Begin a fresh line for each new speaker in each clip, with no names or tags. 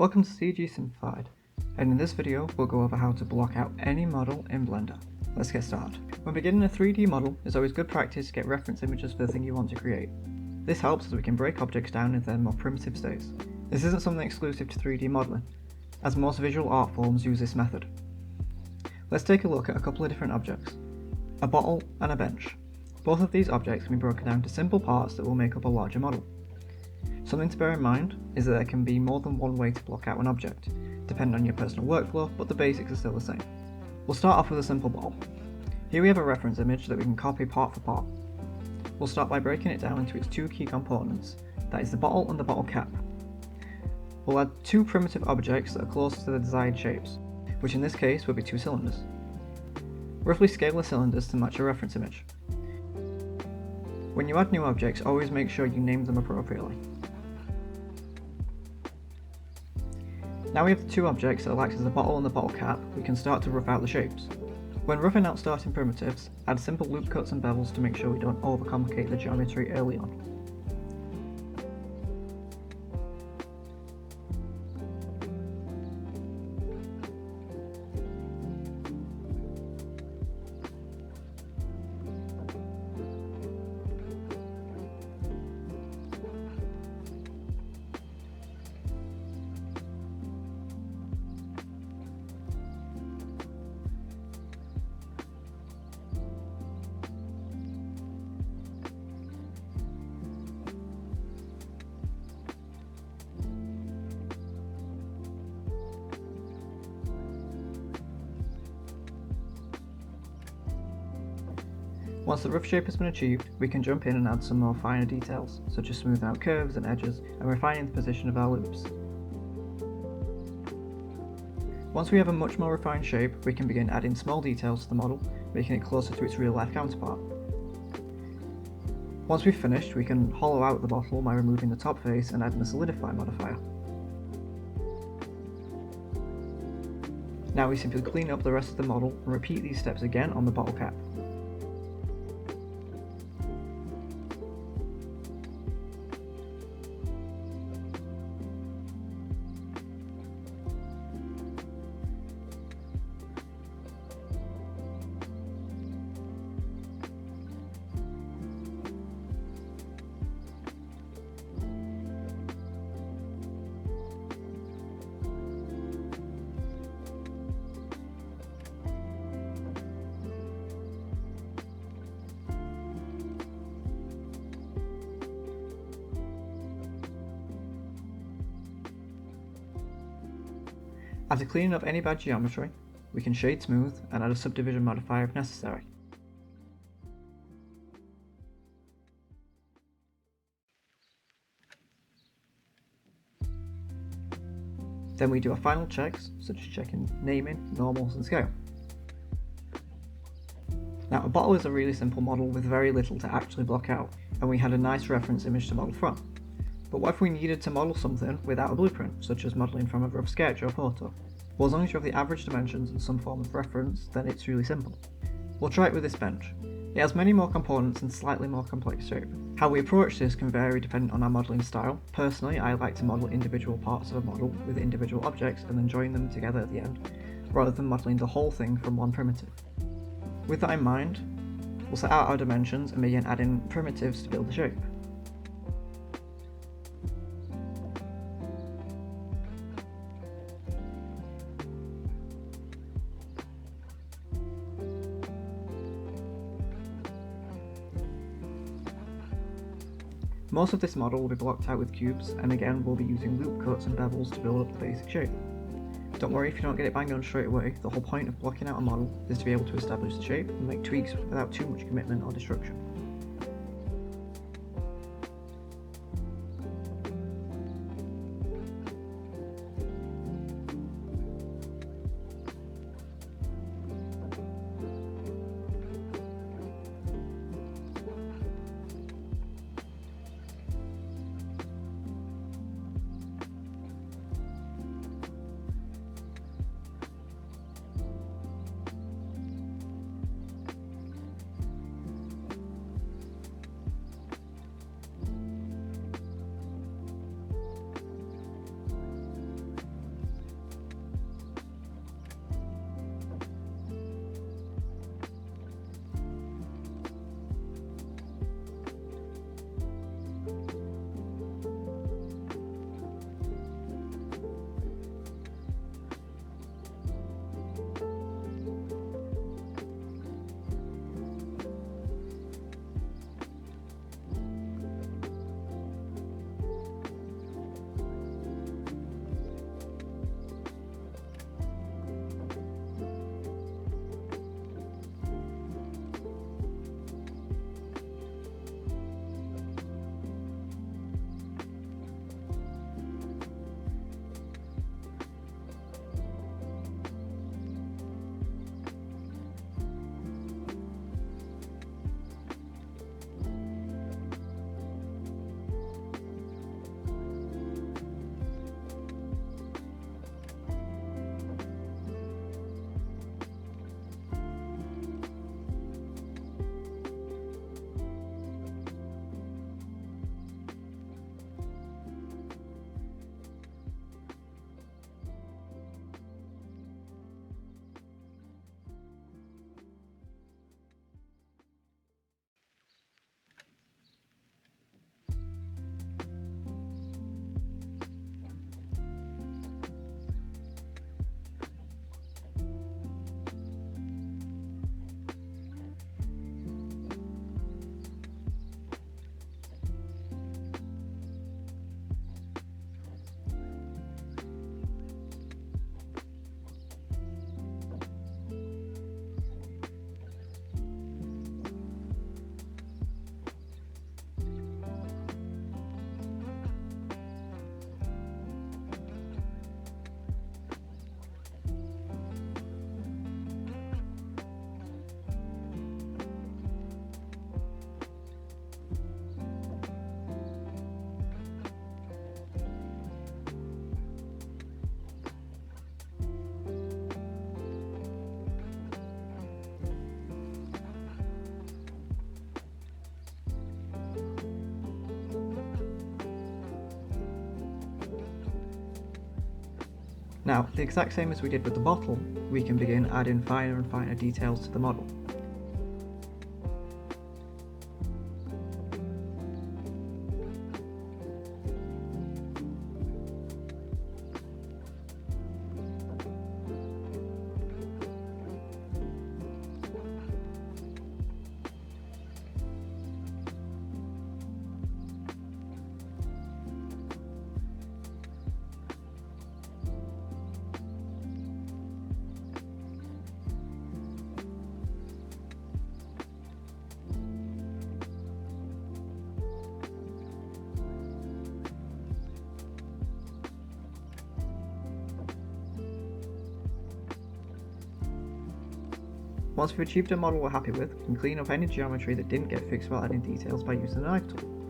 Welcome to CG Simplified, and in this video we'll go over how to block out any model in Blender. Let's get started. When beginning a 3D model, it's always good practice to get reference images for the thing you want to create. This helps as we can break objects down into their more primitive states. This isn't something exclusive to 3D modelling, as most visual art forms use this method. Let's take a look at a couple of different objects, a bottle and a bench. Both of these objects can be broken down to simple parts that will make up a larger model. Something to bear in mind is that there can be more than one way to block out an object, depending on your personal workflow, but the basics are still the same. We'll start off with a simple bottle. Here we have a reference image that we can copy part for part. We'll start by breaking it down into its two key components, that is the bottle and the bottle cap. We'll add two primitive objects that are close to the desired shapes, which in this case will be two cylinders. Roughly scale the cylinders to match your reference image. When you add new objects, always make sure you name them appropriately. Now we have the two objects that will act as the bottle and the bottle cap, we can start to rough out the shapes. When roughing out starting primitives, add simple loop cuts and bevels to make sure we don't overcomplicate the geometry early on. Once the rough shape has been achieved, we can jump in and add some more finer details, such as smoothing out curves and edges and refining the position of our loops. Once we have a much more refined shape, we can begin adding small details to the model, making it closer to its real-life counterpart. Once we've finished, we can hollow out the bottle by removing the top face and adding a solidify modifier. Now we simply clean up the rest of the model and repeat these steps again on the bottle cap. After cleaning up any bad geometry, we can shade smooth and add a subdivision modifier if necessary. Then we do our final checks, such as checking naming, normals and scale. Now a bottle is a really simple model with very little to actually block out, and we had a nice reference image to model from. But what if we needed to model something without a blueprint, such as modelling from a rough sketch or photo? Well, as long as you have the average dimensions and some form of reference, then it's really simple. We'll try it with this bench. It has many more components and slightly more complex shape. How we approach this can vary depending on our modelling style. Personally, I like to model individual parts of a model with individual objects and then join them together at the end, rather than modelling the whole thing from one primitive. With that in mind, we'll set out our dimensions and begin adding primitives to build the shape. Most of this model will be blocked out with cubes, and again we'll be using loop cuts and bevels to build up the basic shape. Don't worry if you don't get it bang on straight away, the whole point of blocking out a model is to be able to establish the shape and make tweaks without too much commitment or destruction. Now, the exact same as we did with the bottle, we can begin adding finer and finer details to the model. Once we've achieved a model we're happy with, we can clean up any geometry that didn't get fixed while adding details by using the knife tool.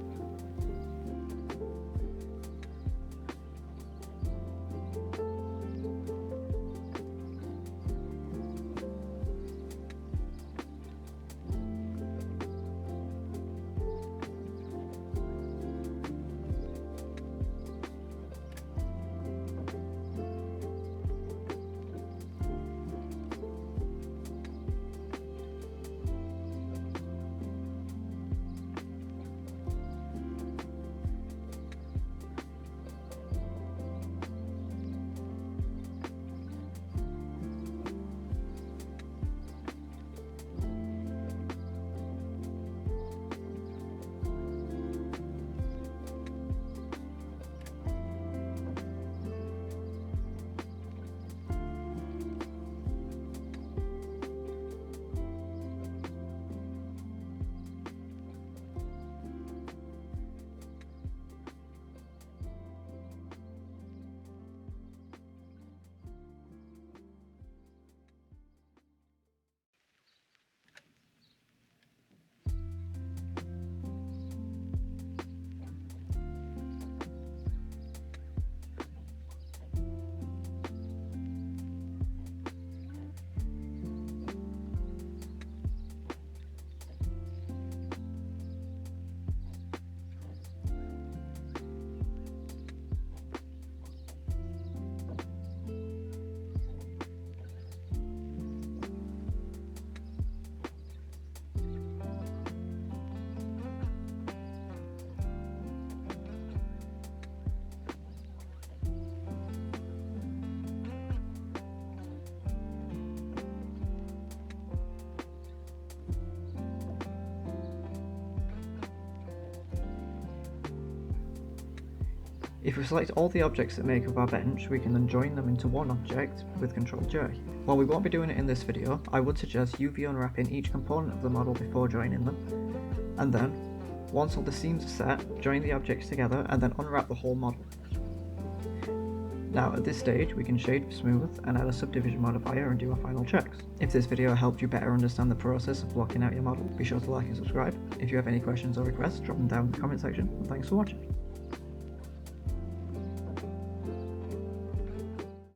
If we select all the objects that make up our bench, we can then join them into one object with Ctrl-J. While we won't be doing it in this video, I would suggest UV unwrapping each component of the model before joining them, and then, once all the seams are set, join the objects together and then unwrap the whole model. Now at this stage we can shade for smooth and add a subdivision modifier and do our final checks. If this video helped you better understand the process of blocking out your model, be sure to like and subscribe. If you have any questions or requests, drop them down in the comment section, and thanks for watching.